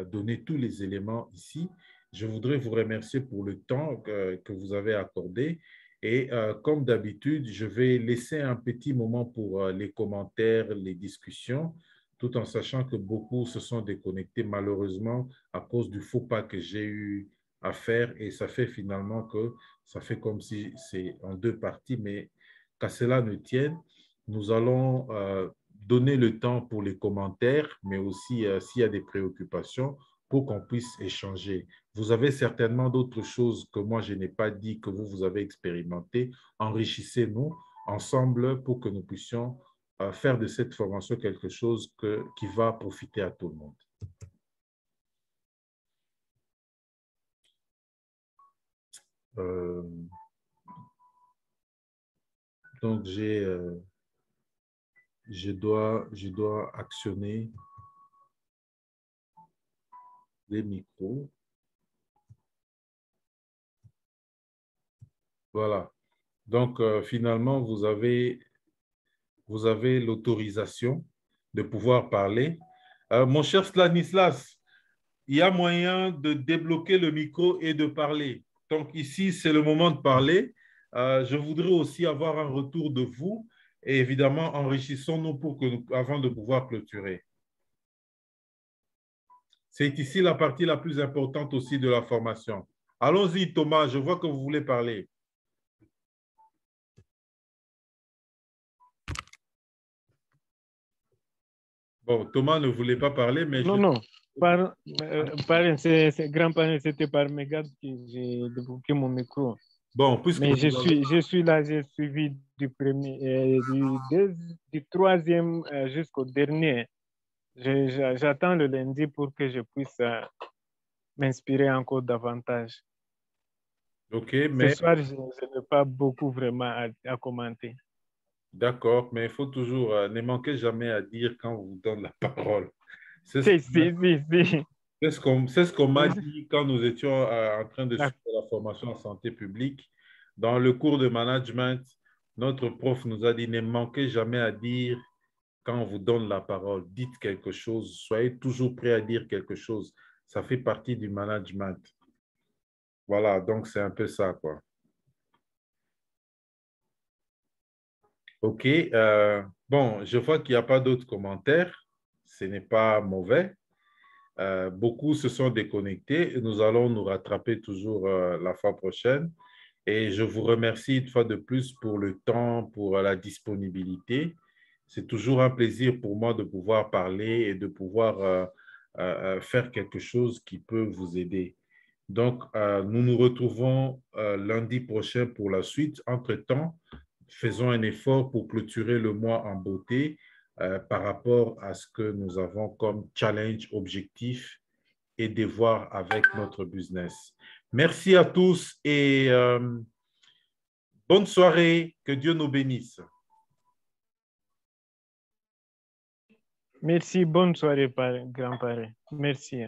donner tous les éléments ici. Je voudrais vous remercier pour le temps que vous avez accordé. Et comme d'habitude, je vais laisser un petit moment pour les commentaires, les discussions, tout en sachant que beaucoup se sont déconnectés malheureusement à cause du faux pas que j'ai eu à faire. Et ça fait finalement que ça fait comme si c'est en deux parties, mais qu'à cela ne tienne, nous allons donner le temps pour les commentaires, mais aussi s'il y a des préoccupations, pour qu'on puisse échanger. Vous avez certainement d'autres choses que moi, je n'ai pas dit, que vous avez expérimenté. Enrichissez-nous ensemble pour que nous puissions faire de cette formation quelque chose qui va profiter à tout le monde. Donc, je dois actionner les micros. Voilà. Donc, finalement, vous avez l'autorisation de pouvoir parler. Mon cher Stanislas, il y a moyen de débloquer le micro et de parler. Donc, ici, c'est le moment de parler. Je voudrais aussi avoir un retour de vous et évidemment, enrichissons-nous avant de pouvoir clôturer. C'est ici la partie la plus importante aussi de la formation. Allons-y, Thomas, je vois que vous voulez parler. Bon, Thomas ne voulait pas parler, mais... Non. Grand-parent, c'était par mégarde que j'ai débloqué mon micro. Bon, puisque mais je suis là, j'ai suivi du troisième jusqu'au dernier. J'attends le lundi pour que je puisse m'inspirer encore davantage. OK, Ce soir, je n'ai pas beaucoup vraiment à commenter. D'accord, mais il faut toujours, ne manquez jamais à dire quand on vous donne la parole. C'est Si. ce qu'on m'a dit quand nous étions en train de suivre la formation en santé publique. Dans le cours de management, notre prof nous a dit, ne manquez jamais à dire quand on vous donne la parole. Dites quelque chose, soyez toujours prêt à dire quelque chose. Ça fait partie du management. Voilà, donc c'est un peu ça, quoi. OK. Bon, je vois qu'il n'y a pas d'autres commentaires. Ce n'est pas mauvais. Beaucoup se sont déconnectés et nous allons nous rattraper toujours la fois prochaine. Et je vous remercie une fois de plus pour le temps, pour la disponibilité. C'est toujours un plaisir pour moi de pouvoir parler et de pouvoir faire quelque chose qui peut vous aider. Donc, nous nous retrouvons lundi prochain pour la suite. Entre-temps, faisons un effort pour clôturer le mois en beauté par rapport à ce que nous avons comme challenge, objectif et devoir avec notre business. Merci à tous et bonne soirée. Que Dieu nous bénisse. Merci, bonne soirée, grand-parent. Merci.